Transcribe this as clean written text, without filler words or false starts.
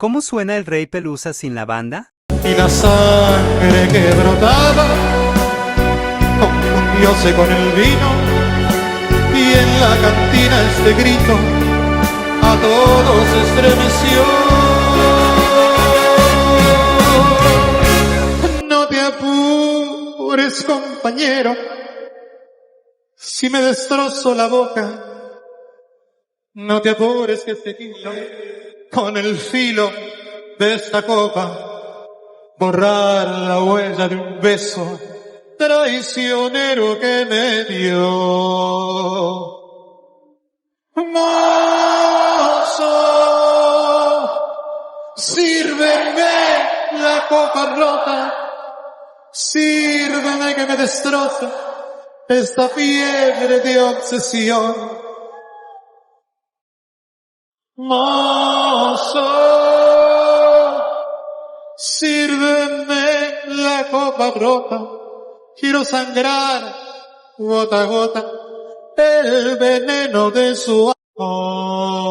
¿Cómo suena el Rey Pelusa sin la banda? Y la sangre que brotaba confundióse con el vino, y en la cantina este grito a todos estremeció. No te apures, compañero, si me destrozo la boca. No te apures, que este quinto, con el filo de esta copa, borrar la huella de un beso traicionero que me dio. Mozo, sírveme la copa rota, sírveme que me destroza esta fiebre de obsesión. Mozo, sírveme la copa rota, quiero sangrar gota a gota el veneno de su amor.